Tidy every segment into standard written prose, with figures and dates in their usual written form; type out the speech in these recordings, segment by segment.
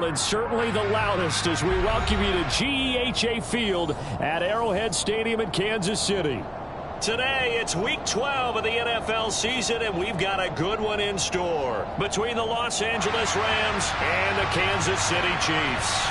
And certainly the loudest as we welcome you to GEHA Field at Arrowhead Stadium in Kansas City. Today, it's Week 12 of the NFL season, and we've got a good one in store between the Los Angeles Rams and the Kansas City Chiefs.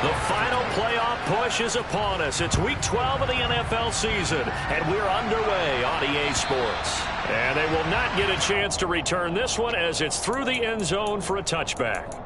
The final playoff push is upon us. It's Week 12 of the NFL season, and we're underway on EA Sports. And they will not get a chance to return this one as it's through the end zone for a touchback.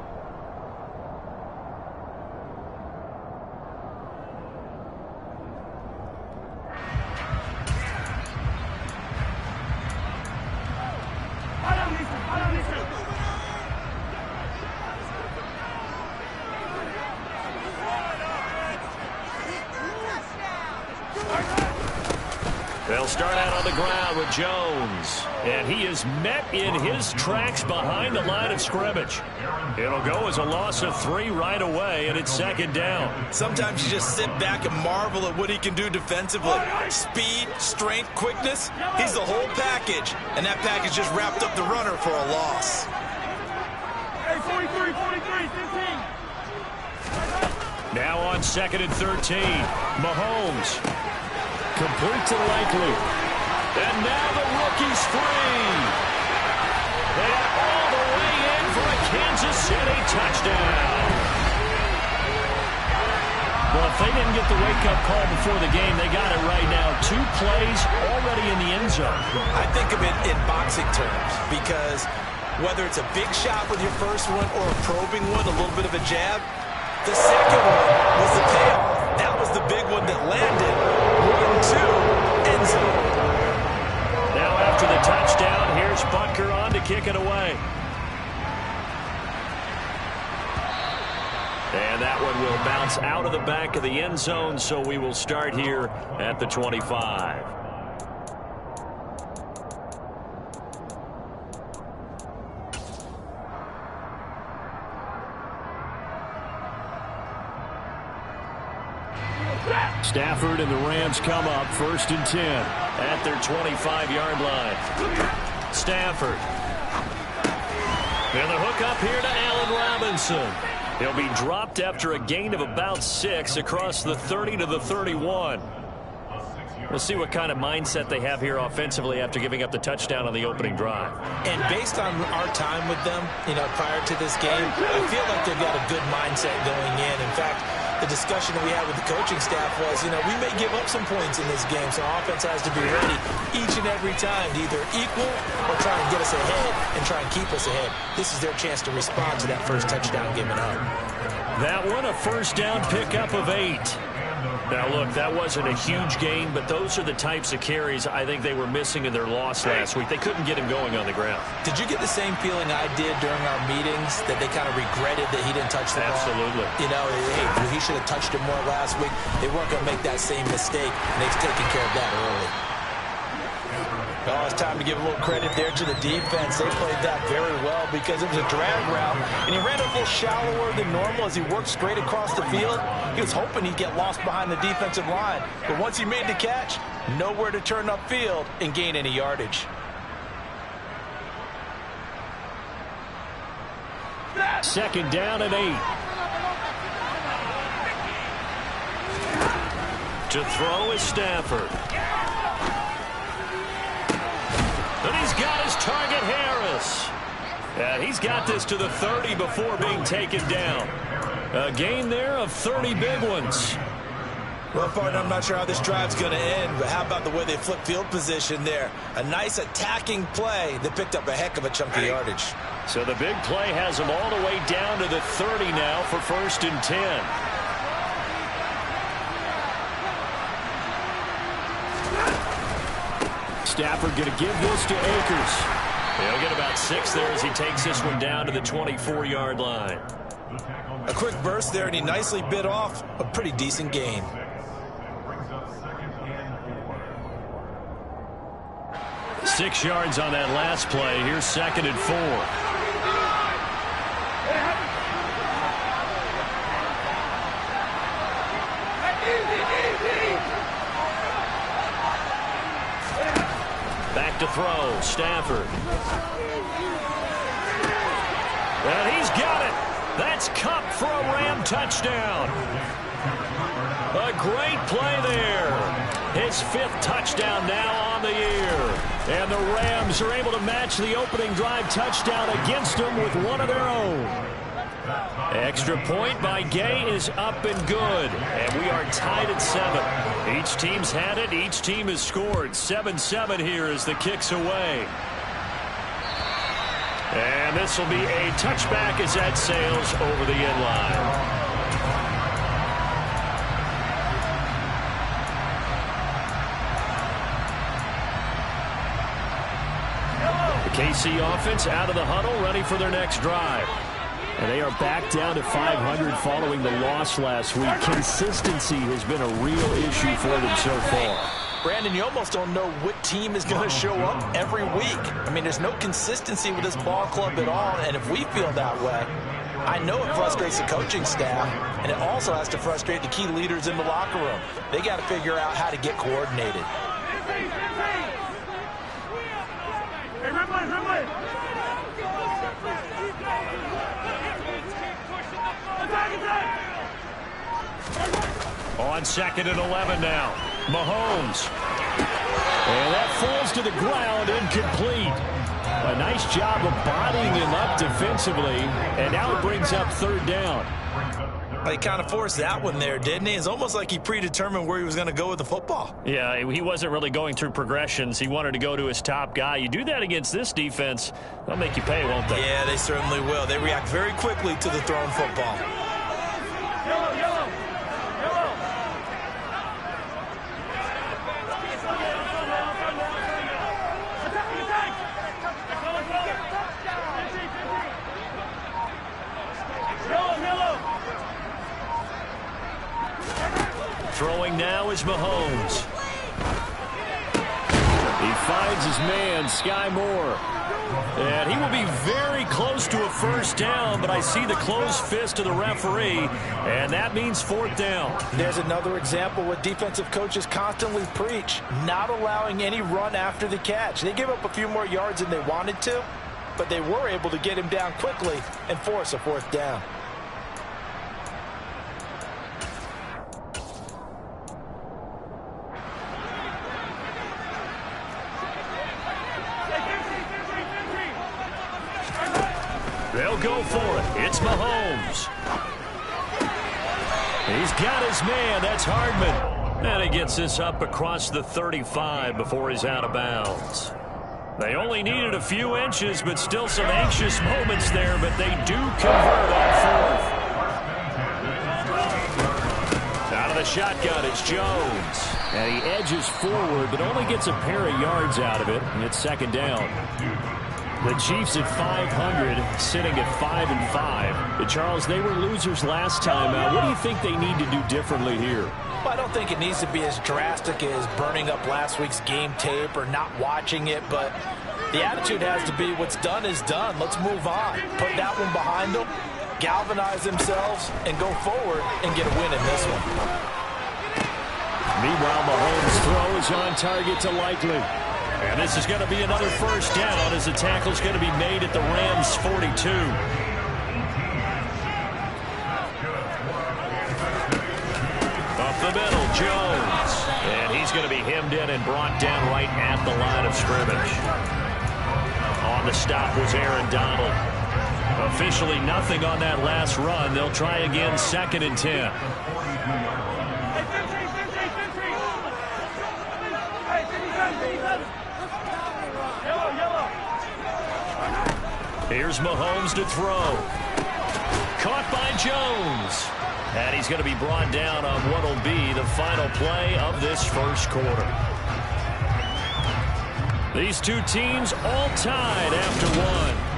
They'll start out on the ground with Jones. And he is met in his tracks behind the line of scrimmage. It'll go as a loss of 3 right away, and it's second down. Sometimes you just sit back and marvel at what he can do defensively. Speed, strength, quickness. He's the whole package. And that package just wrapped up the runner for a loss. Hey, 43, 15. Now on 2nd and 13. Mahomes. Complete to Likely. And now the rookie's free. And all the way in for a Kansas City touchdown. Well, if they didn't get the wake-up call before the game, they got it right now. 2 plays already in the end zone. I think of it in boxing terms because whether it's a big shot with your first one or a probing one, a little bit of a jab, the second one was the payoff. That was the big one that landed. 1-2, end zone. Now after the touchdown, here's Butker on to kick it away. And that one will bounce out of the back of the end zone, so we will start here at the 25. Stafford and the Rams come up 1st and 10 at their 25-yard line. Stafford. And the hook up here to Allen Robinson. He'll be dropped after a gain of about 6 across the 30 to the 31. We'll see what kind of mindset they have here offensively after giving up the touchdown on the opening drive. And based on our time with them, prior to this game, I feel like they've got a good mindset going in. In fact, the discussion that we had with the coaching staff was, we may give up some points in this game, so our offense has to be ready each and every time to either equal or try and get us ahead and try and keep us ahead. This is their chance to respond to that first touchdown given up. That one, a first down pickup of 8. Now, look, that wasn't a huge gain, but those are the types of carries I think they were missing in their loss last week. They couldn't get him going on the ground. Did you get the same feeling I did during our meetings, that they kind of regretted that he didn't touch the ball? Absolutely. Hey, he should have touched him more last week. They weren't going to make that same mistake, and they've taken care of that early. Well, it's time to give a little credit there to the defense. They played that very well because it was a drag route, and he ran a little shallower than normal as he worked straight across the field. He was hoping he'd get lost behind the defensive line, but once he made the catch, nowhere to turn upfield and gain any yardage. Second down and 8. To throw is Stafford. And he's got his target, Harris. And he's got this to the 30 before being taken down. A gain there of 30 big ones. Well, partner, I'm not sure how this drive's going to end, but how about the way they flip field position there? A nice attacking play that picked up a heck of a chunk of yardage. So the big play has them all the way down to the 30 now for 1st and 10. Stafford going to give this to Akers. He'll get about 6 there as he takes this one down to the 24-yard line. A quick burst there, and he nicely bit off a pretty decent gain. Six yards on that last play. Here's 2nd and 4. to throw. Stafford. And he's got it. That's Cup for a Ram touchdown. A great play there. His 5th touchdown now on the year. And the Rams are able to match the opening drive touchdown against them with one of their own. Extra point by Gay is up and good. And we are tied at 7. Each team's had it. Each team has scored. 7-7 here as the kick's away. And this will be a touchback as that sails over the end line. KC offense out of the huddle, ready for their next drive. And they are back down to 500 following the loss last week. Consistency has been a real issue for them so far. Brandon, you almost don't know what team is going to show up every week. I mean, there's no consistency with this ball club at all, and if we feel that way, I know it frustrates the coaching staff, and it also has to frustrate the key leaders in the locker room. They got to figure out how to get coordinated. On 2nd and 11 now. Mahomes. And that falls to the ground, incomplete. A nice job of bodying him up defensively, and now it brings up 3rd down. He kind of forced that one there, didn't he? It's almost like he predetermined where he was going to go with the football. Yeah, he wasn't really going through progressions. He wanted to go to his top guy. You do that against this defense, they'll make you pay, won't they? Yeah, they certainly will. They react very quickly to the thrown football. Throwing now is Mahomes. He finds his man, Sky Moore. And he will be very close to a 1st down, but I see the closed fist of the referee, and that means 4th down. There's another example what defensive coaches constantly preach, not allowing any run after the catch. They gave up a few more yards than they wanted to, but they were able to get him down quickly and force a 4th down. They'll go for it. It's Mahomes. He's got his man. That's Hardman. And he gets this up across the 35 before he's out of bounds. They only needed a few inches, but still some anxious moments there, but they do convert on 4th. Out of the shotgun, it's Jones. And he edges forward, but only gets a pair of yards out of it, and it's 2nd down. The Chiefs at 500, sitting at 5-5. Charles, they were losers last time. What do you think they need to do differently here? Well, I don't think it needs to be as drastic as burning up last week's game tape or not watching it, but the attitude has to be what's done is done. Let's move on. Put that one behind them, galvanize themselves, and go forward and get a win in this one. Meanwhile, Mahomes' throw is on target to Likely. And this is going to be another 1st down as the tackle's going to be made at the Rams' 42. Up the middle, Jones. And he's going to be hemmed in and brought down right at the line of scrimmage. On the stop was Aaron Donald. Officially nothing on that last run. They'll try again, 2nd and 10. Here's Mahomes to throw. Caught by Jones. And he's going to be brought down on what will be the final play of this 1st quarter. These two teams all tied after 1.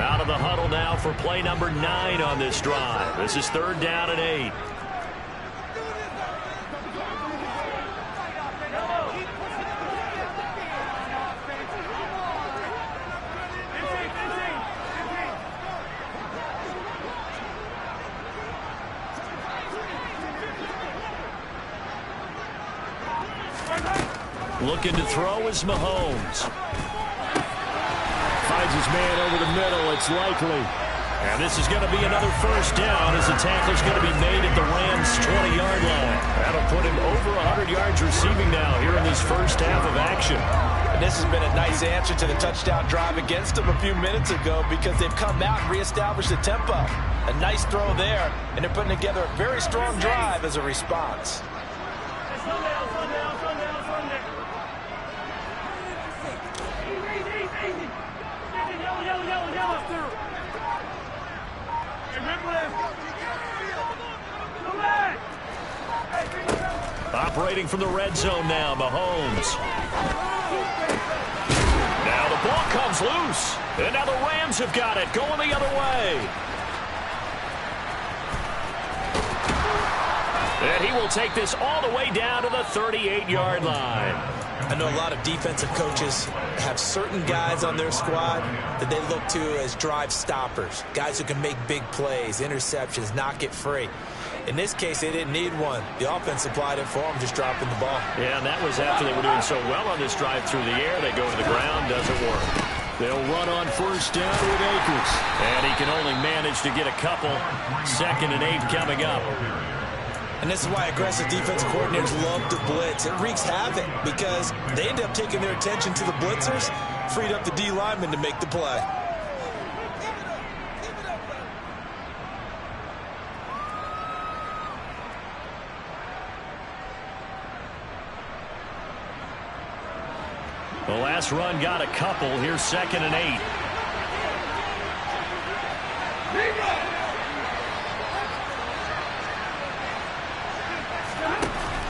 Out of the huddle now for play number 9 on this drive. This is 3rd down and 8. Looking to throw is Mahomes. Finds his man over the middle. It's likely. And this is going to be another first down as the tackle's going to be made at the Rams' 20-yard line. That'll put him over 100 yards receiving now here in this first half of action. And this has been a nice answer to the touchdown drive against them a few minutes ago because they've come out and reestablished the tempo. A nice throw there, and they're putting together a very strong drive as a response. Operating from the red zone now, Mahomes. Now the ball comes loose. And now the Rams have got it, going the other way. And he will take this all the way down to the 38-yard line. I know a lot of defensive coaches have certain guys on their squad that they look to as drive stoppers, guys who can make big plays, interceptions, knock it free. In this case, they didn't need one. The offense supplied it for them, just dropping the ball. Yeah, and that was after they were doing so well on this drive through the air. They go to the ground, doesn't work. They'll run on first down with Akers. And he can only manage to get a couple. 2nd and 8 coming up. And this is why aggressive defensive coordinators love to blitz. It wreaks havoc because they end up taking their attention to the blitzers, freed up the D lineman to make the play. The last run got a couple. Here's 2nd and 8.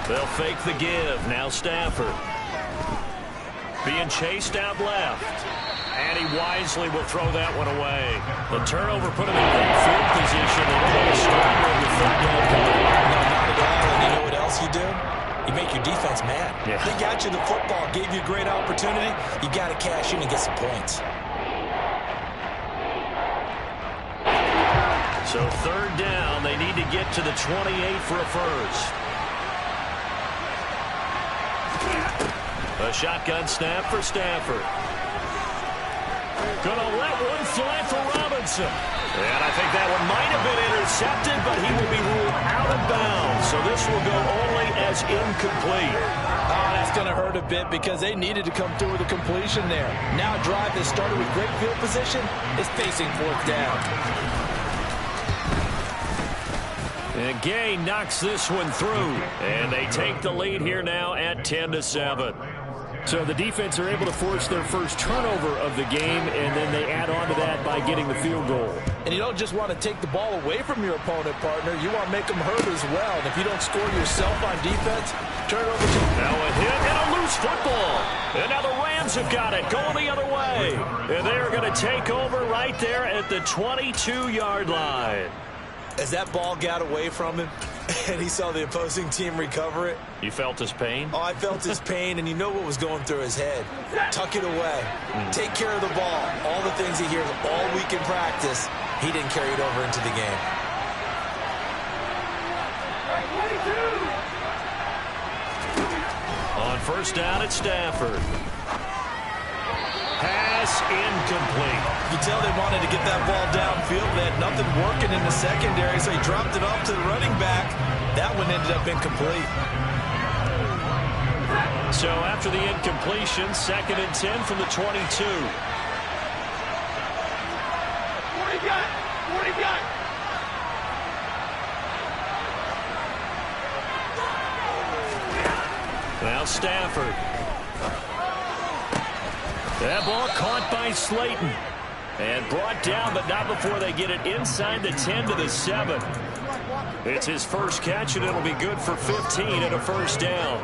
They'll fake the give. Now Stafford. Being chased out left. And he wisely will throw that one away. The turnover put him in good field position. And they have started with 3rd down coming. No, not at all. And you know what else you do? You make your defense mad. Yeah. They got you the football, gave you a great opportunity. You got to cash in and get some points. So 3rd down. They need to get to the 28 for a first. A shotgun snap for Stafford. Gonna let one fly for Robinson. And I think that one might have been intercepted, but he will be ruled out of bounds. So this will go only as incomplete. Oh, that's going to hurt a bit because they needed to come through with a completion there. Now a drive that started with great field position is facing 4th down. And Gay knocks this one through. And they take the lead here now at 10-7. So the defense are able to force their first turnover of the game, and then they add on to that by getting the field goal. And you don't just want to take the ball away from your opponent, partner. You want to make them hurt as well. And if you don't score yourself on defense, turn it over to... Now a hit and a loose football. And now the Rams have got it, going the other way. And they're going to take over right there at the 22-yard line. As that ball got away from him and he saw the opposing team recover it. You felt his pain? Oh, I felt his pain, and you know what was going through his head. Tuck it away. Take care of the ball. All the things he hears all week in practice, he didn't carry it over into the game. On first down, it's Stafford. Pass incomplete. You tell they wanted to get that ball downfield. They had nothing working in the secondary, so he dropped it off to the running back. That one ended up incomplete. So after the incompletion, 2nd and 10 from the 22. 40 got. Now Stafford. That ball caught by Slayton. And brought down, but not before they get it inside the 10 to the 7. It's his first catch, and it'll be good for 15 and a first down.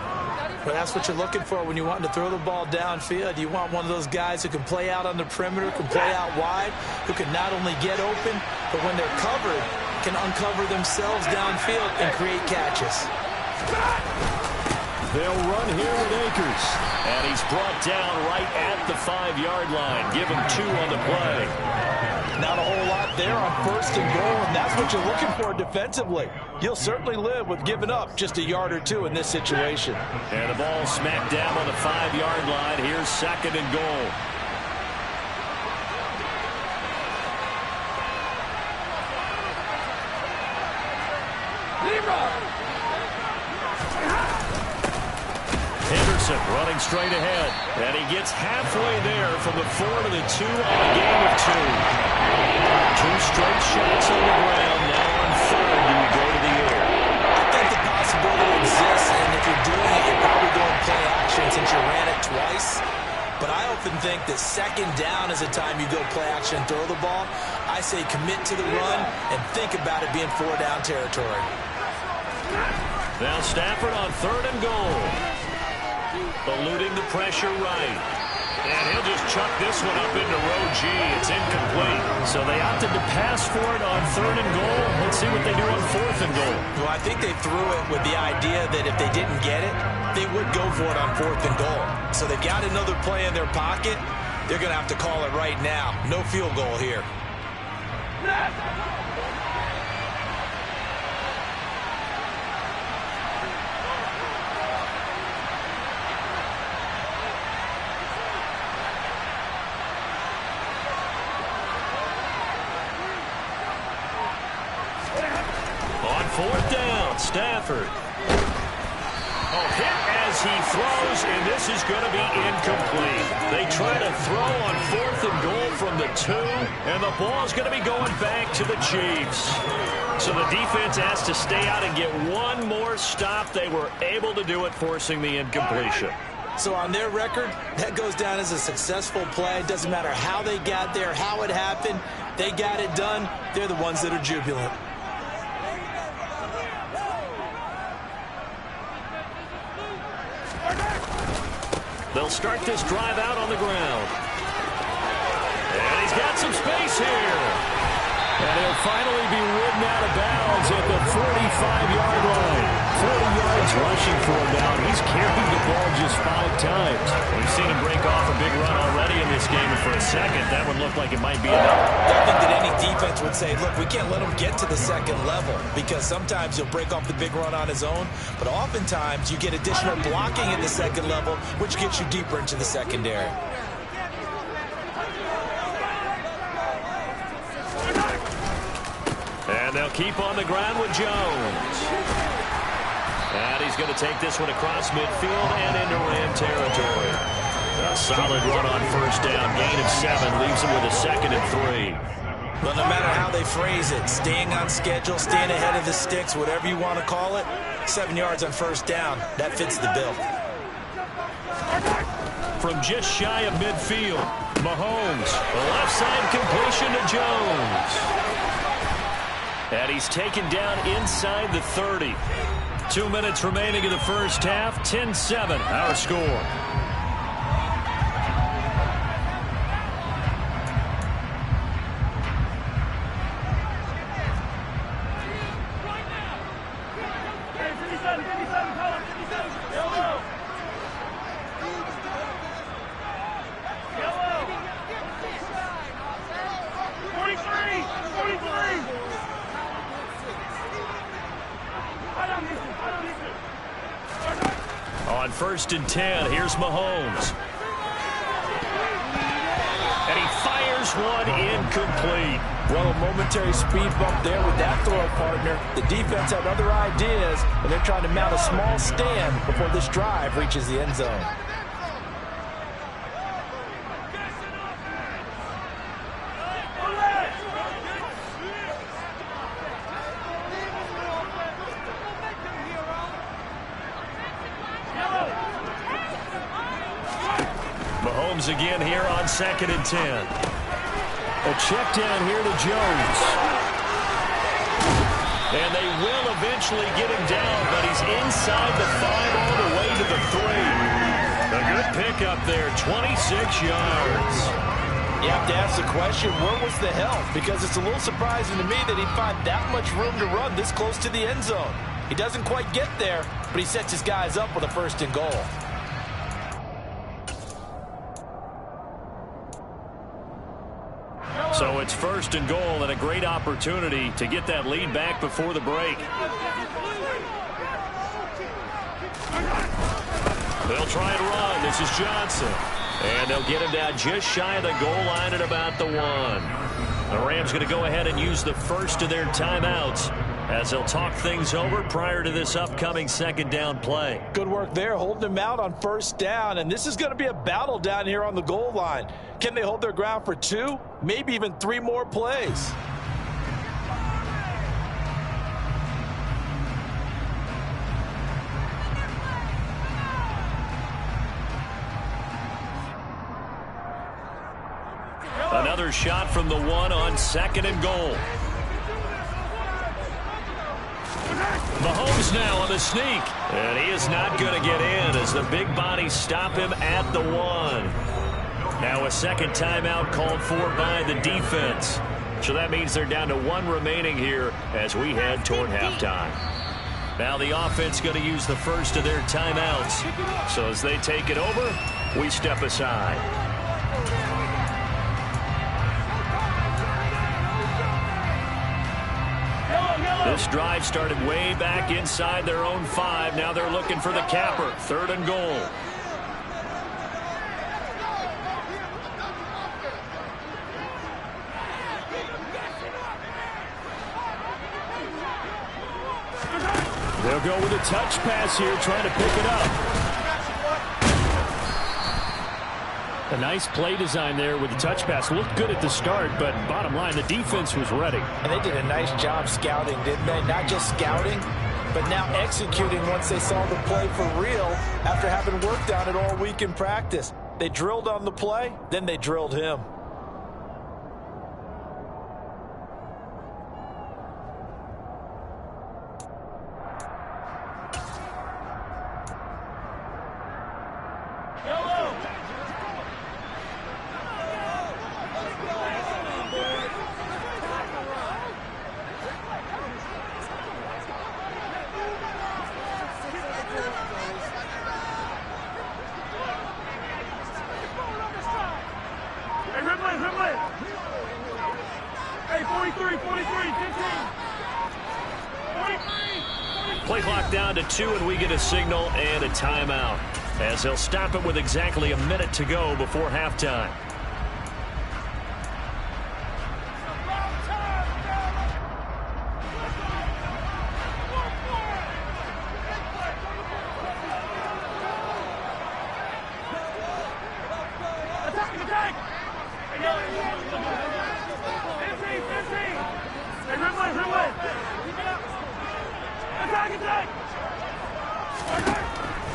Well, that's what you're looking for when you want to throw the ball downfield. You want one of those guys who can play out on the perimeter, can play out wide, who can not only get open, but when they're covered, can uncover themselves downfield and create catches. They'll run here with Akers. And he's brought down right at the 5-yard line. Give him 2 on the play. Not a whole lot there on first and goal, and that's what you're looking for defensively. You'll certainly live with giving up just a yard or two in this situation. And the ball smacked down on the 5-yard line. Here's second and goal. Henderson running straight ahead, and he gets halfway there from the 4 to the 2 on a gain of 2. 2 straight shots on the ground. Now on third, do you go to the air? I think the possibility exists, and if you're doing it, you're probably going play action since you ran it twice. But I often think that second down is a time you go play action and throw the ball. I say commit to the run and think about it being 4-down territory. Now Stafford on third and goal. Eluding the pressure right. And he'll just chuck this one up into row G. It's incomplete. So they opted to pass for it on third and goal. Let's see what they do on fourth and goal. Well, I think they threw it with the idea that if they didn't get it, they would go for it on fourth and goal. So they've got another play in their pocket. They're going to have to call it right now. No field goal here. Fourth down, Stafford. Hit as he throws, and this is going to be incomplete. They try to throw on fourth and goal from the 2, and the ball is going to be going back to the Chiefs. So the defense has to stay out and get one more stop. They were able to do it, forcing the incompletion. So on their record, that goes down as a successful play. It doesn't matter how they got there, how it happened. They got it done. They're the ones that are jubilant. They'll start this drive out on the ground. And he's got some space here. And he'll finally be ridden out of bounds at the 45-yard line. 40 yards rushing for him now. He's carried the ball just 5 times. We've seen him break off a big run already in this game, and for a second, that would look like it might be enough. I think that any defense would say, look, we can't let him get to the second level, because sometimes he'll break off the big run on his own, but oftentimes you get additional blocking at the second level, which gets you deeper into the secondary. And they'll keep on the ground with Jones. And he's going to take this one across midfield and into Ram territory. A solid run on first down. Gain of 7 leaves him with a 2nd and 3. But no matter how they phrase it, staying on schedule, staying ahead of the sticks, whatever you want to call it, 7 yards on first down, that fits the bill. From just shy of midfield, Mahomes, the left side completion to Jones. And he's taken down inside the 30. 2 minutes remaining in the first half. 10-7, our score. On 1st and 10, here's Mahomes. And he fires one incomplete. Well, a momentary speed bump there with that throw partner. The defense had other ideas, and they're trying to mount a small stand before this drive reaches the end zone. Mahomes again here on 2nd and 10. A check down here to Jones. And they will eventually get him down, but he's inside the 5 all the way to the 3. A good pickup there, 26 yards. You have to ask the question, where was the help? Because it's a little surprising to me that he'd find that much room to run this close to the end zone. He doesn't quite get there, but he sets his guys up with a 1st and goal. So it's 1st and goal and a great opportunity to get that lead back before the break. They'll try and run. This is Johnson. And they'll get him down just shy of the goal line at about the 1. The Rams going to go ahead and use the first of their timeouts as they'll talk things over prior to this upcoming 2nd down play. Good work there, holding them out on 1st down. And this is going to be a battle down here on the goal line. Can they hold their ground for 2, maybe even 3 more plays? Another shot from the 1 on 2nd and goal. Mahomes now on the sneak. And he is not going to get in as the big bodies stop him at the 1. Now a 2nd timeout called for by the defense. So that means they're down to 1 remaining here as we head toward halftime. Now the offense going to use the first of their timeouts. So as they take it over, we step aside. This drive started way back inside their own 5. Now they're looking for the capper. 3rd and goal. They'll go with a touch pass here, trying to pick it up. A nice play design there with the touch pass. Looked good at the start, but bottom line, the defense was ready. And they did a nice job scouting, didn't they? Not just scouting, but now executing once they saw the play for real after having worked on it all week in practice. They drilled on the play, then they drilled him. Play clock down to 2, and we get a signal and a timeout as they'll stop it with exactly a minute to go before halftime.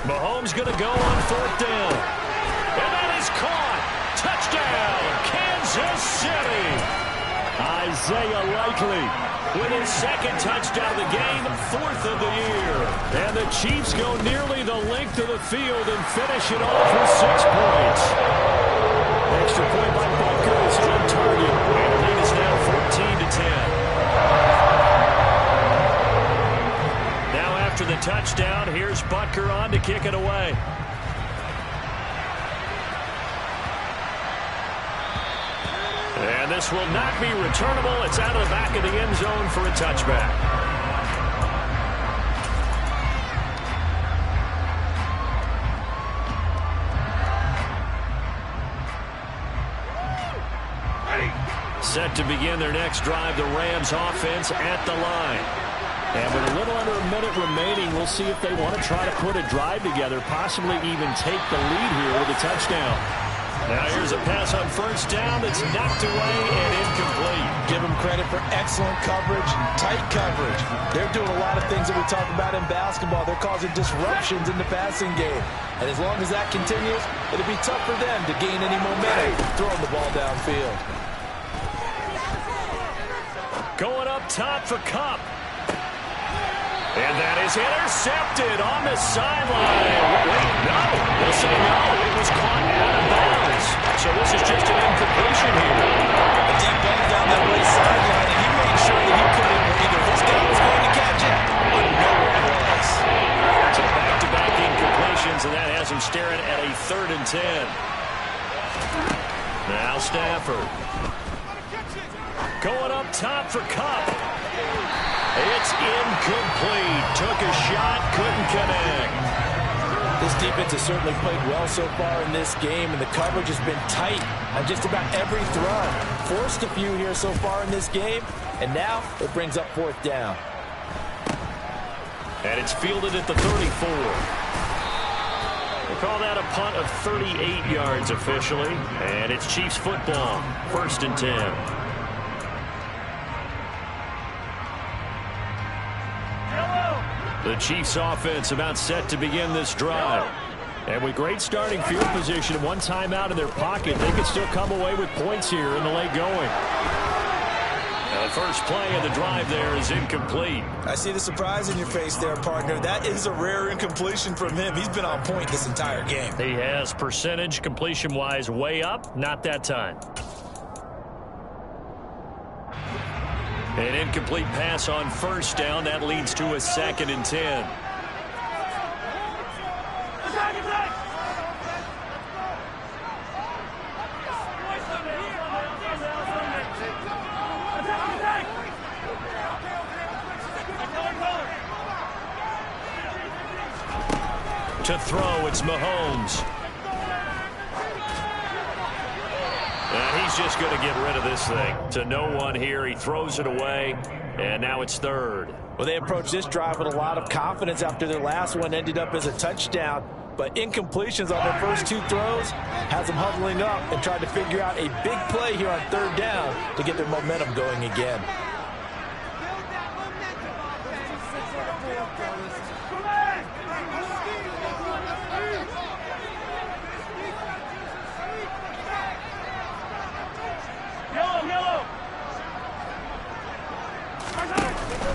Mahomes going to go on 4th down. And that is caught. Touchdown, Kansas City. Isaiah Likely with his 2nd touchdown of the game, 4th of the year. And the Chiefs go nearly the length of the field and finish it off with 6 points. Extra point by Butker is on target. And the lead is now 14-10. After the touchdown, here's Butker on to kick it away. And this will not be returnable. It's out of the back of the end zone for a touchback. Set to begin their next drive, the Rams offense at the line. And with a little under a minute remaining, we'll see if they want to try to put a drive together, possibly even take the lead here with a touchdown. Now here's a pass on 1st down that's knocked away and incomplete. Give them credit for excellent coverage, tight coverage. They're doing a lot of things that we talk about in basketball. They're causing disruptions in the passing game. And as long as that continues, it'll be tough for them to gain any momentum throwing the ball downfield. Going up top for Kupp. And that is intercepted on the sideline. Wait, no. They'll say no. It was caught out of bounds. So this is just an incompletion here. A deep ball down that right sideline, and he made sure that he couldn't either his guy was going to catch it or no one was. So back-to-back incompletions, and that has him staring at a 3rd and 10. Now Stafford. Going up top for Cup. It's incomplete. Took a shot, couldn't connect. This defense has certainly played well so far in this game, and the coverage has been tight on just about every throw. Forced a few here so far in this game, and now it brings up 4th down. And it's fielded at the 34. They call that a punt of 38 yards officially, and it's Chiefs football, 1st and 10. The Chiefs offense about set to begin this drive. And with great starting field position and 1 timeout in their pocket, they could still come away with points here in the late going. Now the first play of the drive there is incomplete. I see the surprise in your face there, partner. That is a rare incompletion from him. He's been on point this entire game. He has percentage completion-wise way up, not that time. An incomplete pass on 1st down. That leads to a 2nd and 10. To throw, it's Mahomes. And he's just going to get rid of this thing. To no one here. He throws it away, and now it's 3rd. Well, they approached this drive with a lot of confidence after their last one ended up as a touchdown. But incompletions on their first 2 throws has them huddling up and trying to figure out a big play here on 3rd down to get their momentum going again.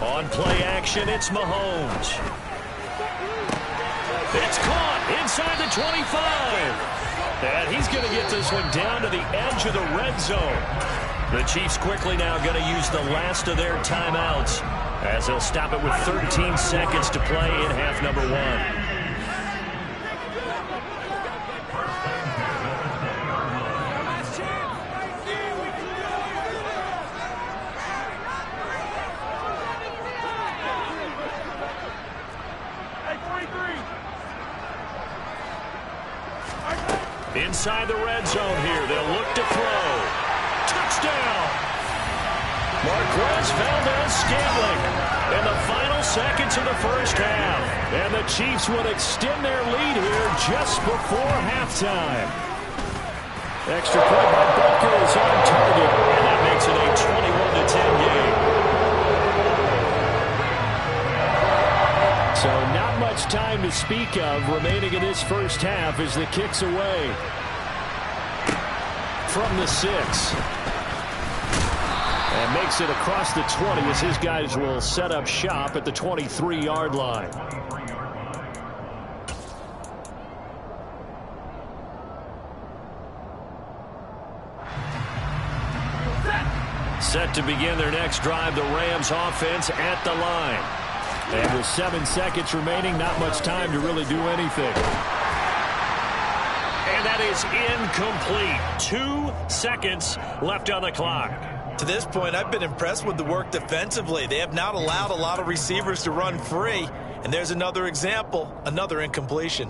On play action, it's Mahomes. It's caught inside the 25. And he's going to get this one down to the edge of the red zone. The Chiefs quickly now going to use the last of their timeouts as they'll stop it with 13 seconds to play in half number 1. Inside the red zone here. They'll look to throw. Touchdown! Marquez Valdez-Scantling in the final seconds of the first half. And the Chiefs would extend their lead here just before halftime. Extra point by Butker is on target. And that makes it a 21-10 game. So not much time to speak of remaining in this first half as the kick's away from the 6. And makes it across the 20 as his guys will set up shop at the 23-yard line. Set to begin their next drive, the Rams offense at the line. And with 7 seconds remaining, not much time to really do anything. And that is incomplete. 2 seconds left on the clock. To this point, I've been impressed with the work defensively. They have not allowed a lot of receivers to run free. And there's another example, another incompletion.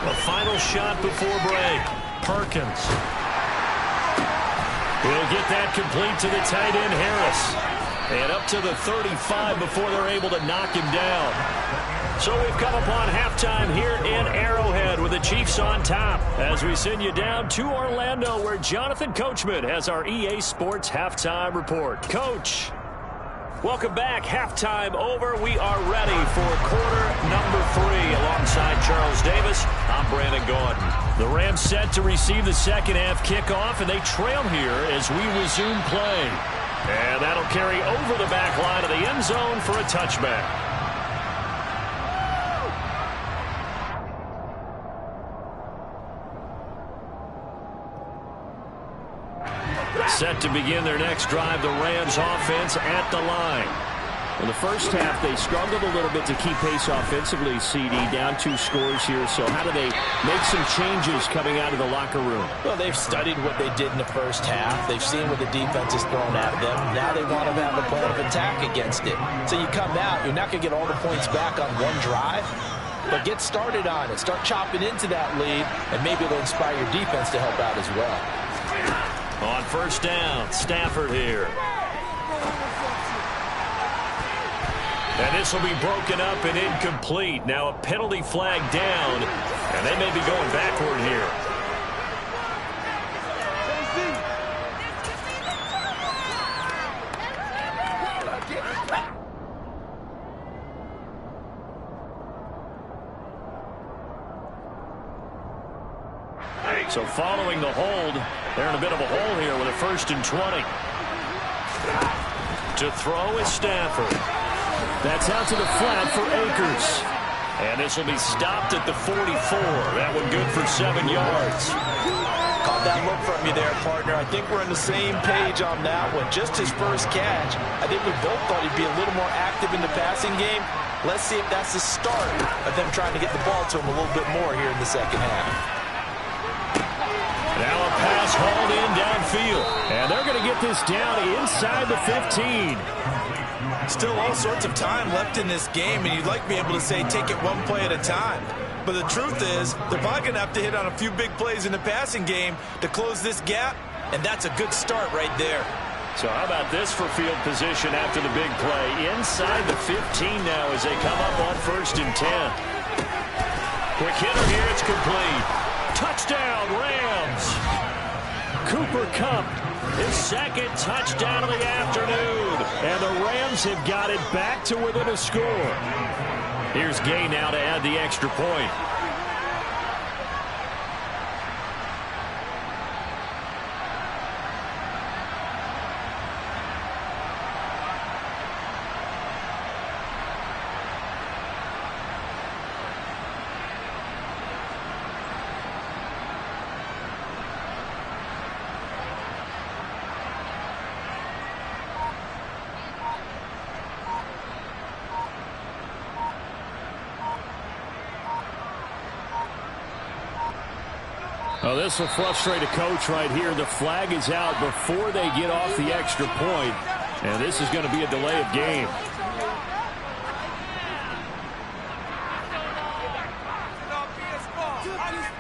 The final shot before break. Perkins. He'll get that complete to the tight end, Harris. And up to the 35 before they're able to knock him down. So we've come upon halftime here in Arrowhead with the Chiefs on top as we send you down to Orlando where Jonathan Coachman has our EA Sports Halftime Report. Coach, welcome back. Halftime over. We are ready for quarter number 3 alongside Charles Davis. I'm Brandon Gordon. The Rams set to receive the second half kickoff, and they trail here as we resume play. And that'll carry over the back line of the end zone for a touchback. Set to begin their next drive, the Rams offense at the line. In the first half, they struggled a little bit to keep pace offensively, CD, down 2 scores here. So how do they make some changes coming out of the locker room? Well, they've studied what they did in the first half. They've seen what the defense has thrown at them. Now they want to have a plan of attack against it. So you come out, you're not going to get all the points back on one drive, but get started on it. Start chopping into that lead, and maybe it'll inspire your defense to help out as well. On first down, Stafford here. And this will be broken up and incomplete. Now a penalty flag down, and they may be going backward here. So following the hold, they're in a bit of a hole here with a 1st and 20. To throw is Stafford. That's out to the flat for Akers. And this will be stopped at the 44. That one good for 7 yards. Caught that look from you there, partner. I think we're on the same page on that one. Just his first catch. I think we both thought he'd be a little more active in the passing game. Let's see if that's the start of them trying to get the ball to him a little bit more here in the second half. Now a pass hauled in downfield. And they're going to get this down inside the 15. Still all sorts of time left in this game, and you'd like to be able to say take it one play at a time. But the truth is, they're probably going to have to hit on a few big plays in the passing game to close this gap, and that's a good start right there. So how about this for field position after the big play? Inside the 15 now as they come up on 1st and 10. Quick hitter here, it's complete. Touchdown, Rams. Cooper Kupp, his 2nd touchdown of the afternoon. And the Rams have got it back to within a score. Here's Gay now to add the extra point. Oh, this will frustrate a coach right here. The flag is out before they get off the extra point. And this is going to be a delay of game.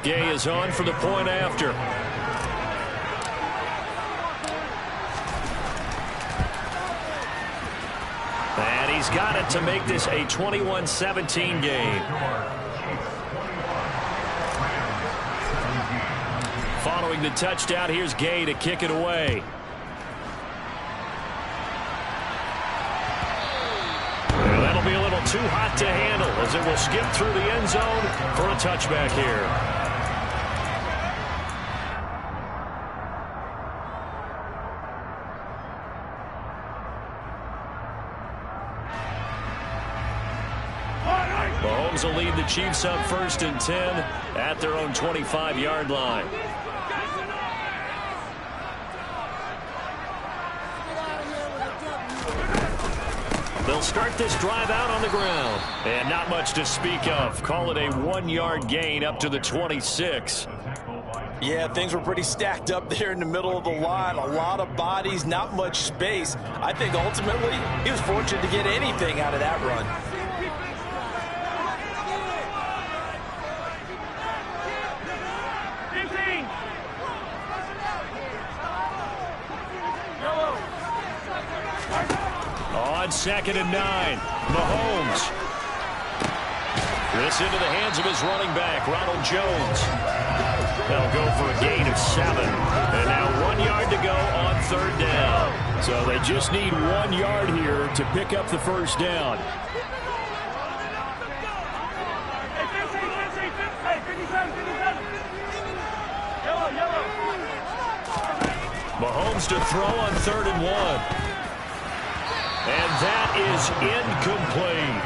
Gay is on for the point after. And he's got it to make this a 21-17 game. Following the touchdown, here's Gay to kick it away. And that'll be a little too hot to handle as it will skip through the end zone for a touchback here. Mahomes will lead the Chiefs up 1st and 10 at their own 25-yard line. They'll start this drive out on the ground. And not much to speak of. Call it a 1-yard gain up to the 26. Yeah, things were pretty stacked up there in the middle of the line. A lot of bodies, not much space. I think ultimately he was fortunate to get anything out of that run. On 2nd and 9, Mahomes. This into the hands of his running back, Ronald Jones. They'll go for a gain of 7. And now 1 yard to go on 3rd down. So they just need 1 yard here to pick up the first down. Mahomes to throw on 3rd and 1. And that is incomplete.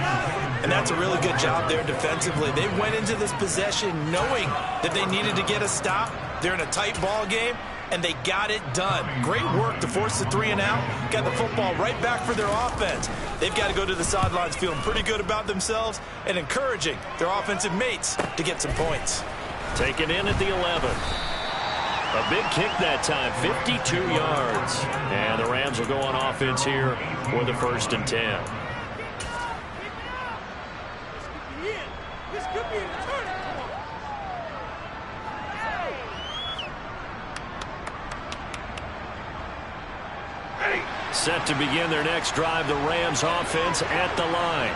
And that's a really good job there defensively. They went into this possession knowing that they needed to get a stop. They're in a tight ball game. and they got it done. Great work to force the 3 and out. Got the football right back for their offense. They've got to go to the sidelines feeling pretty good about themselves and encouraging their offensive mates to get some points. Taken in at the 11. A big kick that time, 52 yards. And the Rams will go on offense here for the 1st and 10. This could be a return. Set to begin their next drive, the Rams offense at the line.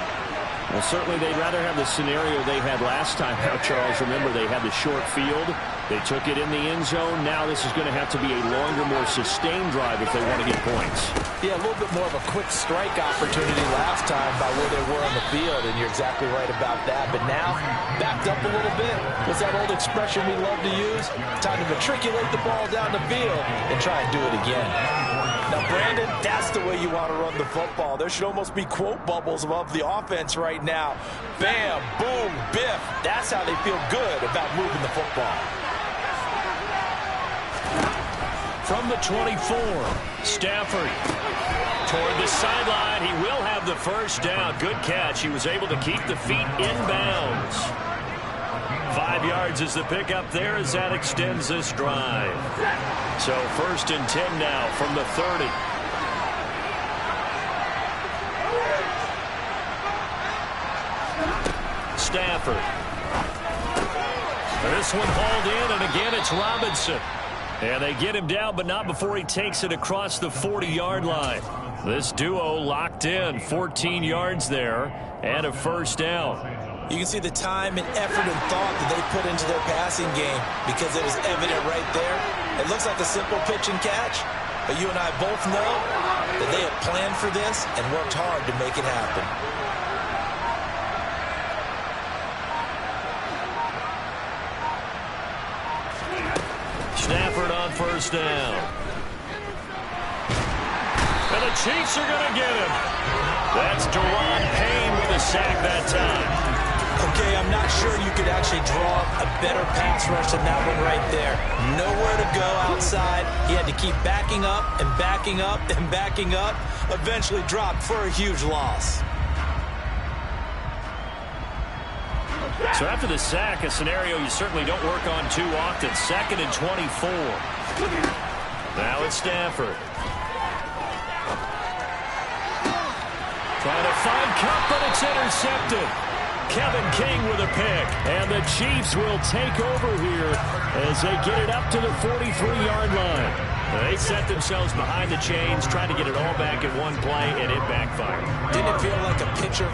Well, certainly they'd rather have the scenario they had last time out, Charles. Remember, they had the short field. They took it in the end zone. Now this is going to have to be a longer, more sustained drive if they want to get points. Yeah, a little bit more of a quick strike opportunity last time by where they were on the field, and you're exactly right about that. But now, backed up a little bit. What's that old expression we love to use? Time to matriculate the ball down the field and try and do it again. Now, Brandon, that's the way you want to run the football. There should almost be quote bubbles above the offense right now. Bam, boom, biff. That's how they feel good about moving the football. From the 24, Stafford toward the sideline. He will have the first down. Good catch. He was able to keep the feet in bounds. 5 yards is the pickup there as that extends this drive. So 1st and 10 now from the 30. Stafford. This one hauled in, and again it's Robinson. And they get him down, but not before he takes it across the 40-yard line. This duo locked in, 14 yards there, and a first down. You can see the time and effort and thought that they put into their passing game because it was evident right there. It looks like a simple pitch and catch, but you and I both know that they had planned for this and worked hard to make it happen. Stafford on first down. And the Chiefs are going to get him. That's Deron Payne with a sack that time. Okay, I'm not sure you could actually draw a better pass rush than that one right there. Nowhere to go outside. He had to keep backing up and backing up and backing up. Eventually dropped for a huge loss. So after the sack, a scenario you certainly don't work on too often. 2nd and 24. Now it's Stafford. Trying to find Cup, but it's intercepted. Kevin King with a pick. And the Chiefs will take over here as they get it up to the 43-yard line. They set themselves behind the chains, trying to get it all back in one play, and it backfired. Didn't it feel like a pitcher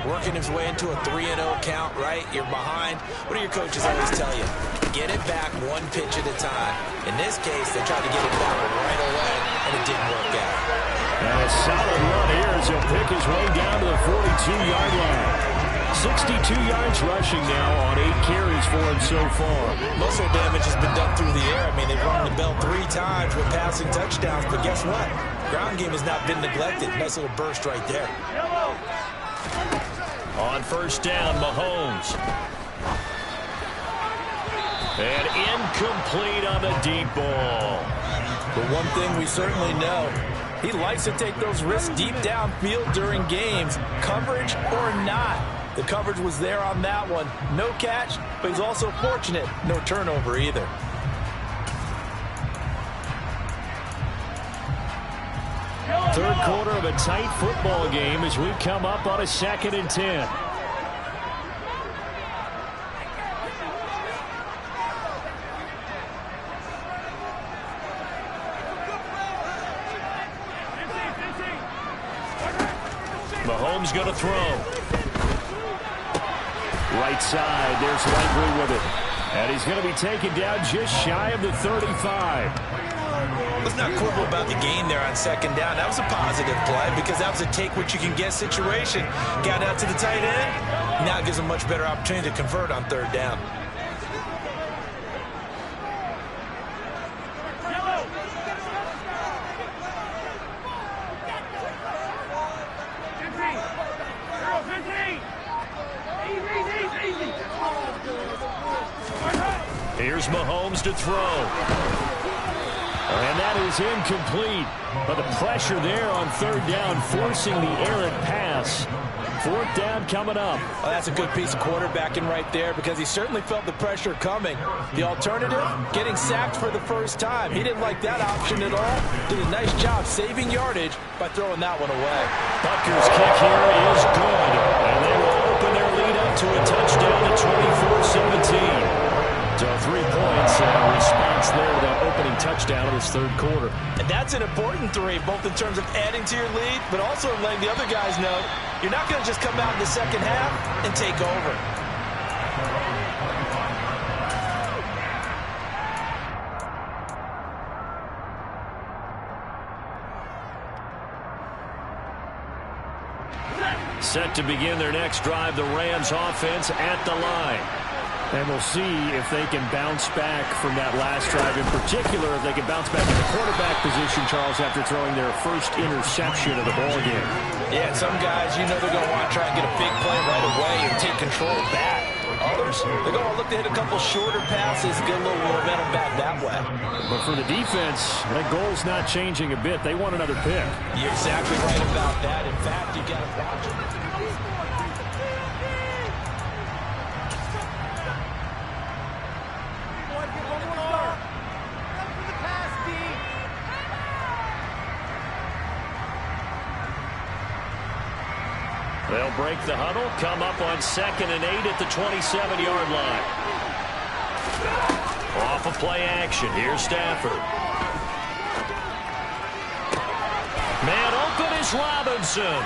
working his way into a 3-0 count, right? You're behind. What do your coaches always tell you? Get it back one pitch at a time. In this case, they tried to get it back right away, and it didn't work out. And a solid run here as he'll pick his way down to the 42-yard line. 62 yards rushing now on 8 carries for him so far. Muscle damage has been done through the air. I mean, they've rung the bell 3 times with passing touchdowns, but guess what? Ground game has not been neglected. Nice little burst right there. On first down, Mahomes. And incomplete on the deep ball. But one thing we certainly know, he likes to take those risks deep downfield during games, coverage or not. The coverage was there on that one. No catch, but he's also fortunate. No turnover either. Third quarter of a tight football game as we come up on a 2nd and 10. Mahomes going to throw. Right side, there's Langley with it. And he's going to be taken down just shy of the 35. Let's not quibble about the gain there on 2nd down. That was a positive play because that was a take-what-you-can-get situation. Got out to the tight end. Now it gives him a much better opportunity to convert on 3rd down. Here's Mahomes to throw. And that is incomplete. But the pressure there on third down, forcing the errant pass. Fourth down coming up. Oh, that's a good piece of quarterbacking right there because he certainly felt the pressure coming. The alternative, getting sacked for the first time. He didn't like that option at all. Did a nice job saving yardage by throwing that one away. Butker's kick here is good. And they will open their lead up to a touchdown at 24-17. So 3 points response there to that opening touchdown of this third quarter. And that's an important 3, both in terms of adding to your lead, but also letting the other guys know you're not going to just come out in the second half and take over. Set to begin their next drive, the Rams offense at the line. And we'll see if they can bounce back from that last drive. In particular, if they can bounce back in the quarterback position, Charles, after throwing their first interception of the ballgame. Yeah, and some guys, you know they're going to want to try and get a big play right away and take control back. Others, they're going to look to hit a couple shorter passes and get a little momentum back that way. But for the defense, that goal's not changing a bit. They want another pick. You're exactly right about that. In fact, you got to watch it. They'll break the huddle, come up on 2nd and 8 at the 27-yard line. Off of play action. Here's Stafford. Man open is Robinson.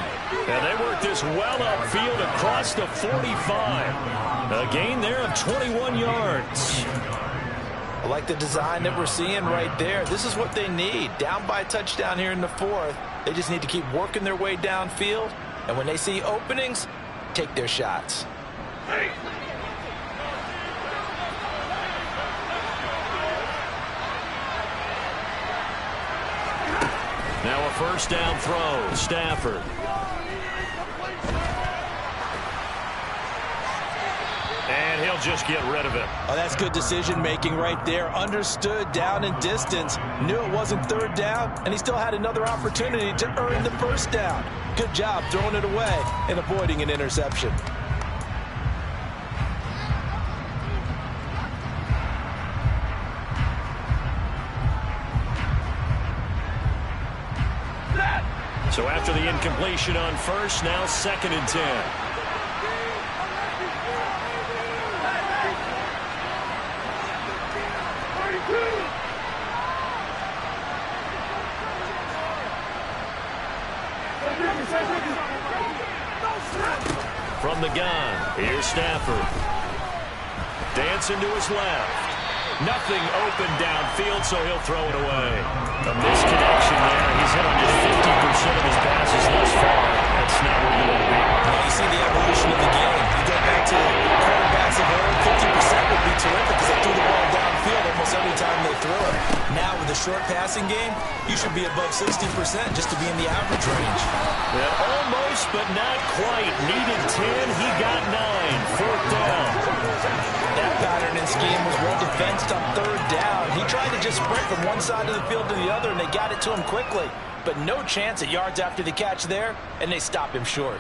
And they work this well upfield across the 45. A gain there of 21 yards. I like the design that we're seeing right there. This is what they need. Down by a touchdown here in the 4th. They just need to keep working their way downfield. And when they see openings, take their shots. Now a first down throw. Stafford. And he'll just get rid of it. Oh, that's good decision-making right there. Understood down and distance. Knew it wasn't third down, and he still had another opportunity to earn the first down. Good job throwing it away and avoiding an interception. So after the incompletion on first, now 2nd and 10. From the gun, here's Stafford. Dancing to his left. Nothing open downfield, so he'll throw it away. A misconnection there. He's hit on just 50% of his passes thus far. That's not where you want to be. You see the evolution of the game. You go back to quarterbacks of old, 50% would be terrific because they threw the ball downfield almost every time they threw it. Now with a short passing game, you should be above 60% just to be in the average range. Yeah, almost, but not quite. Needed 10, he got 9. 4th down. That pattern and scheme was well defensed on third down. He tried to just sprint from one side of the field to the other, and they got it to him quickly. But no chance at yards after the catch there, and they stop him short.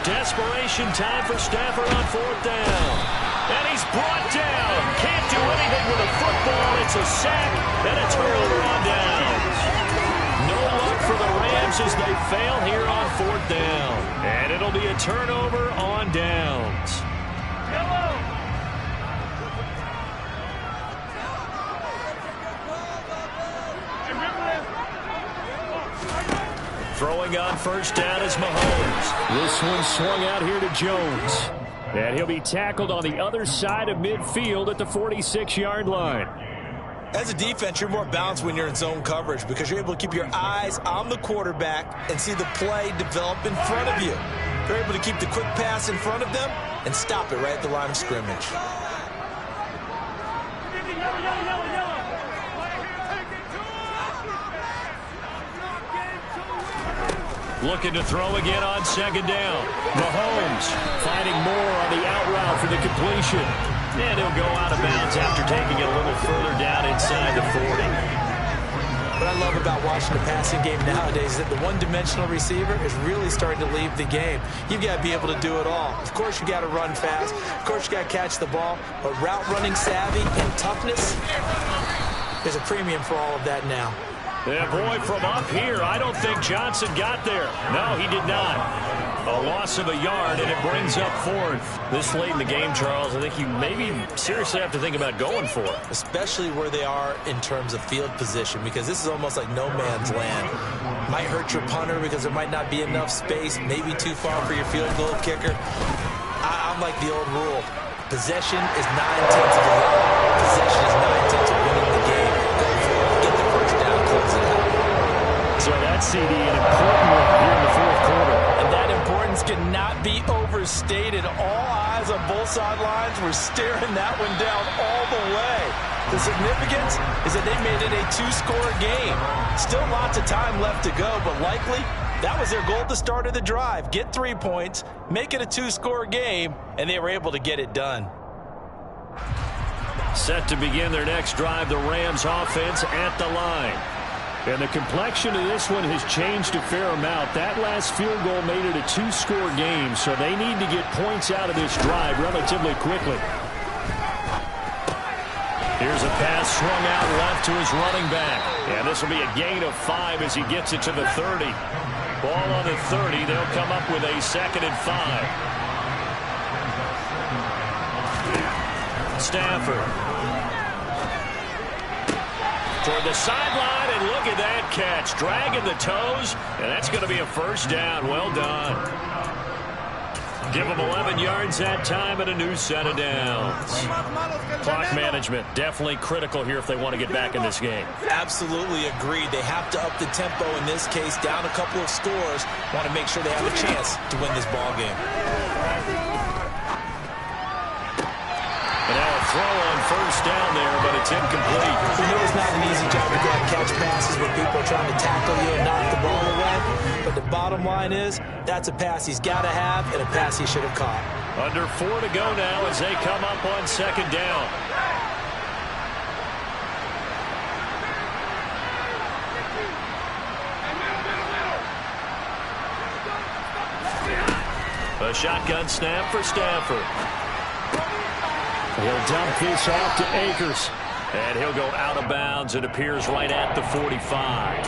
Desperation time for Stafford on 4th down. And he's brought down. Can't do anything with a football. It's a sack and a turnover on downs. No luck for the Rams as they fail here on 4th down. And it'll be a turnover on downs. Throwing on first down is Mahomes. This one swung out here to Jones. And he'll be tackled on the other side of midfield at the 46-yard line. As a defense, you're more balanced when you're in zone coverage because you're able to keep your eyes on the quarterback and see the play develop in front of you. You're able to keep the quick pass in front of them and stop it right at the line of scrimmage. Looking to throw again on second down. Mahomes finding more on the out route for the completion. And he'll go out of bounds after taking it a little further down inside the 40. What I love about watching the passing game nowadays is that the one-dimensional receiver is really starting to leave the game. You've got to be able to do it all. Of course, you got to run fast. Of course, you got to catch the ball. But route running savvy and toughness, there's a premium for all of that now. Yeah, boy, from up here, I don't think Johnson got there. No, he did not. A loss of a yard, and it brings up fourth. This late in the game, Charles, I think you maybe seriously have to think about going for it. Especially where they are in terms of field position, because this is almost like no man's land. Might hurt your punter because there might not be enough space, maybe too far for your field goal kicker. I'm like the old rule. Possession is 9/10 of the run. Possession is 9/10 of winning the game. Go for it. Get the first down. Close it out. So that CD, an important one here in the fourth quarter. And that importance cannot be overstated. All eyes on both sidelines were staring that one down all the way. The significance is that they made it a two-score game. Still lots of time left to go, but likely that was their goal at the start of the drive. Get 3 points, make it a two-score game, and they were able to get it done. Set to begin their next drive, the Rams offense at the line. And the complexion of this one has changed a fair amount. That last field goal made it a two-score game, so they need to get points out of this drive relatively quickly. Here's a pass swung out left to his running back. And this will be a gain of 5 as he gets it to the 30. Ball on the 30. They'll come up with a 2nd and 5. Stafford. Toward the sideline, and look at that catch. Dragging the toes, and that's going to be a first down. Well done. Give them 11 yards that time and a new set of downs. Clock management, definitely critical here if they want to get back in this game. Absolutely agreed. They have to up the tempo in this case, down a couple of scores. Want to make sure they have a chance to win this ball game. And now a throw on first down there, but it's incomplete. You know it's not an easy job to go and catch passes when people are trying to tackle you and knock the ball away. But the bottom line is, that's a pass he's got to have and a pass he should have caught. Under 4 to go now as they come up on second down. A shotgun snap for Stafford. He'll dump this off to Akers. And he'll go out of bounds. It appears right at the 45.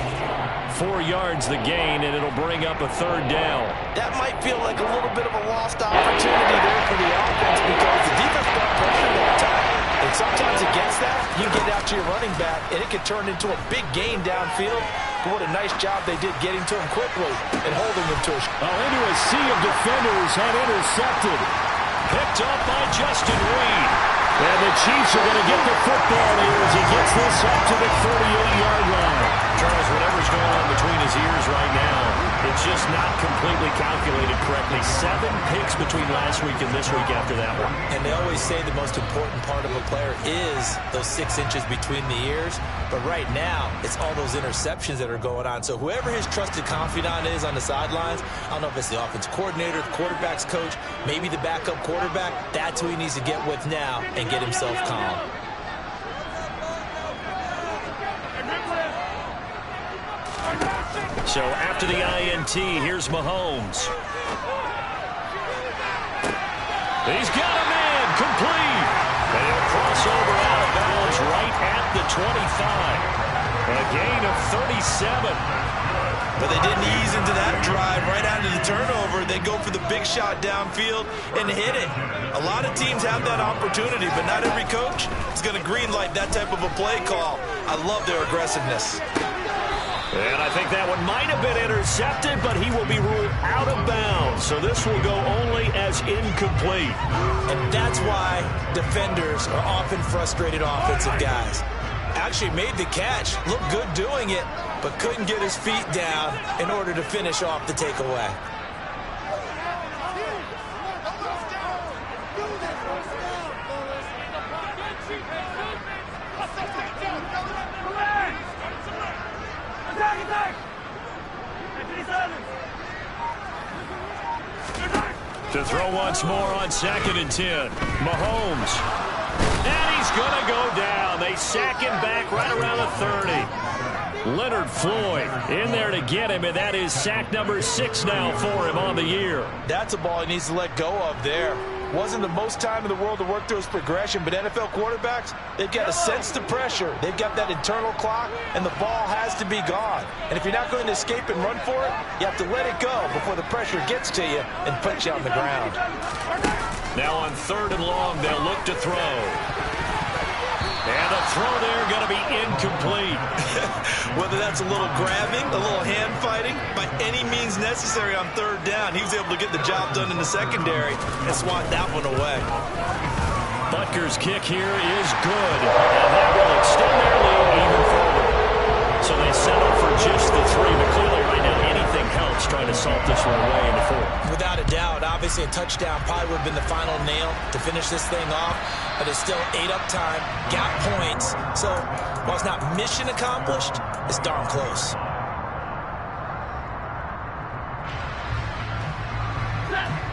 4 yards the gain, and it'll bring up a third down. That might feel like a little bit of a lost opportunity there for the offense because the defense got pressure that time. And sometimes against that, you get out to your running back, and it could turn into a big gain downfield. But what a nice job they did getting to him quickly and holding him to a... Into a sea of defenders and intercepted. Picked up by Justin Reed. And the Chiefs are going to get the football here as he gets this up to the 38-yard line. Charles, whatever's going on between his ears right now, it's just not completely calculated correctly. 7 picks between last week and this week after that one. And they always say the most important part of a player is those 6 inches between the ears. But right now, it's all those interceptions that are going on. So whoever his trusted confidant is on the sidelines, I don't know if it's the offense coordinator, the quarterback's coach, maybe the backup quarterback, that's who he needs to get with now and get himself calm. So after the INT, here's Mahomes. He's got a man complete. And he'll cross over out of bounds right at the 25. A gain of 37. But they didn't ease into that drive right out of the turnover. They go for the big shot downfield and hit it. A lot of teams have that opportunity, but not every coach is going to greenlight that type of a play call. I love their aggressiveness. And I think that one might have been intercepted, but he will be ruled out of bounds. So this will go only as incomplete. And that's why defenders are often frustrated offensive guys. Actually made the catch, looked good doing it, but couldn't get his feet down in order to finish off the takeaway. To throw once more on 2nd and 10. Mahomes. And he's going to go down. They sack him back right around the 30. Leonard Floyd in there to get him, and that is sack number 6 now for him on the year. That's a ball he needs to let go of there. Wasn't the most time in the world to work through his progression, but NFL quarterbacks, they've got to sense the pressure. They've got that internal clock, and the ball has to be gone. And if you're not going to escape and run for it, you have to let it go before the pressure gets to you and puts you on the ground. Now on 3rd and long, they'll look to throw. And the throw there going to be incomplete. Whether that's a little grabbing, a little hand fighting, by any means necessary on 3rd down, he was able to get the job done in the secondary and swat that one away. Butker's kick here is good. And that will extend their lead even further. So they settle for just the 3, but clearly right now anything helps trying to salt this one away in the 4th. Without a doubt, obviously a touchdown probably would have been the final nail to finish this thing off, but it's still 8 up time, got points, so while it's not mission accomplished, it's darn close.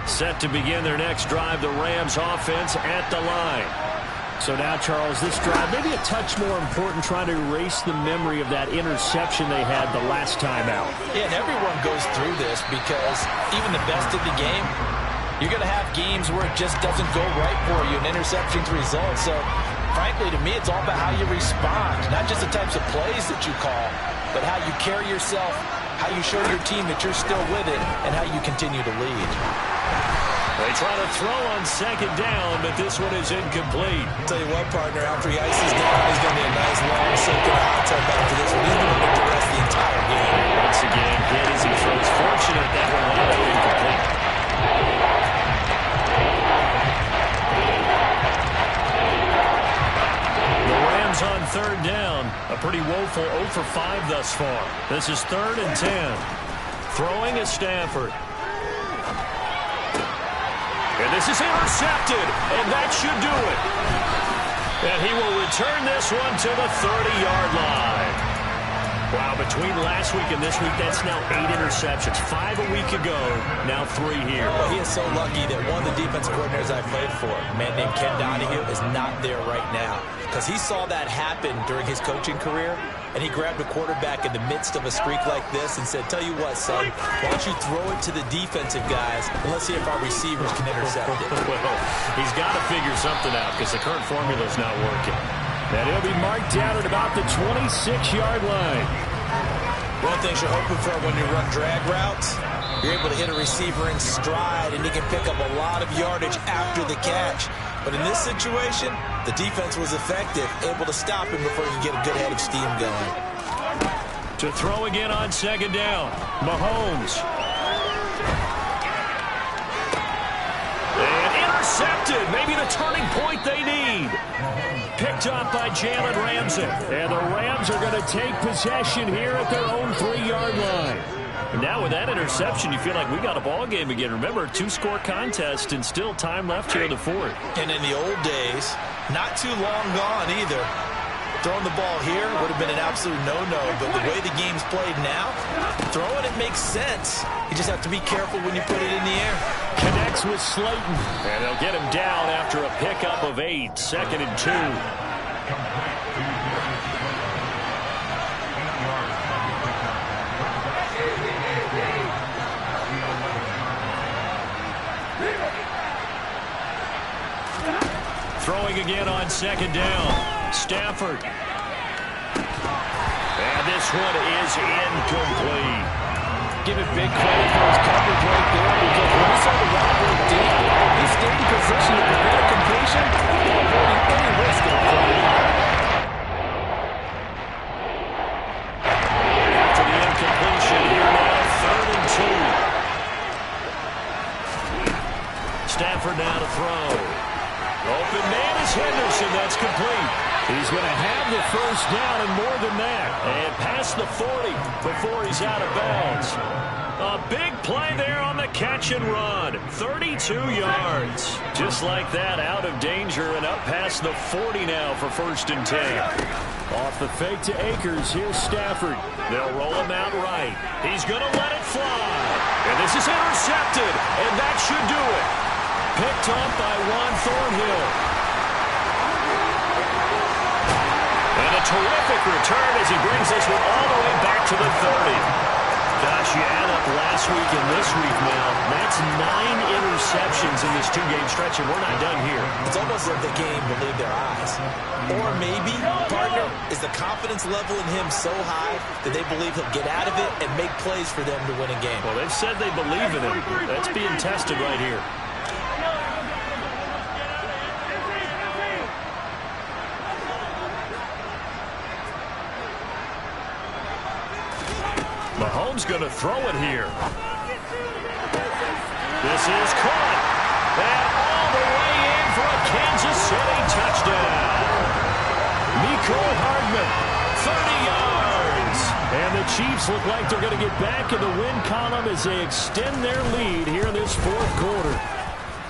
Set to begin their next drive, the Rams offense at the line. So now, Charles, this drive maybe a touch more important, trying to erase the memory of that interception they had the last time out. Yeah, and everyone goes through this because even the best of the game, you're going to have games where it just doesn't go right for you, and interceptions result. So, frankly, to me, it's all about how you respond, not just the types of plays that you call, but how you carry yourself, how you show your team that you're still with it, and how you continue to lead. They try to throw on 2nd down, but this one is incomplete. I'll tell you what, partner, after he ices down, he's going to be a nice long second hot tub back to this one. He's going to make the rest of the entire game. Once again, hit as he throws. Fortunate that one wound up incomplete. The Rams on 3rd down. A pretty woeful 0 for 5 thus far. This is 3rd and 10. Throwing is Stafford. And this is intercepted, and that should do it. And he will return this one to the 30-yard line. Wow, between last week and this week, that's now 8 interceptions. 5 a week ago, now 3 here. Well, he is so lucky that one of the defense coordinators I played for, a man named Ken Donahue, is not there right now. Because he saw that happen during his coaching career, and he grabbed a quarterback in the midst of a streak like this and said, tell you what, son, why don't you throw it to the defensive guys, and let's see if our receivers can intercept it. Well, he's got to figure something out because the current formula's not working. And he'll be marked down at about the 26-yard line. One thing you're hoping for when you run drag routes, you're able to hit a receiver in stride, and he can pick up a lot of yardage after the catch. But in this situation, the defense was effective, able to stop him before he could get a good head of steam going. To throw again on 2nd down, Mahomes. And intercepted, maybe the turning point they need. Picked up by Jalen Ramsey. And the Rams are going to take possession here at their own 3-yard line. And now with that interception, you feel like we got a ball game again. Remember, 2-score contest and still time left here in the 4th. And in the old days, not too long gone either. Throwing the ball here would have been an absolute no-no, but the way the game's played now, throwing it makes sense. You just have to be careful when you put it in the air. Connects with Slayton, and they'll get him down after a pickup of 8, 2nd and 2. Throwing again on 2nd down. Stafford. And this one is incomplete. Give it big credit for his coverage right there, because when he saw the route go deep, he stayed in position to prevent a completion, avoiding any risk of play. After the incompletion, here now, 3rd and 2. Stafford now to throw. Open man is Henderson. That's complete. He's going to have the first down and more than that. And past the 40 before he's out of bounds. A big play there on the catch and run. 32 yards. Just like that, out of danger and up past the 40 now for 1st and 10. Off the fake to Akers, here's Stafford. They'll roll him out right. He's going to let it fly. And this is intercepted, and that should do it. Picked up by Juan Thornhill. And a terrific return as he brings this one all the way back to the 30. Gosh, you add up last week and this week now. That's 9 interceptions in this 2-game stretch, and we're not done here. It's almost like the game believed their eyes. Or maybe, partner, is the confidence level in him so high that they believe he'll get out of it and make plays for them to win a game. Well, they've said they believe in him. That's being tested right here. Mahomes going to throw it here. This is caught. And all the way in for a Kansas City touchdown. Mecole Hardman, 30 yards. And the Chiefs look like they're going to get back in the win column as they extend their lead here in this 4th quarter.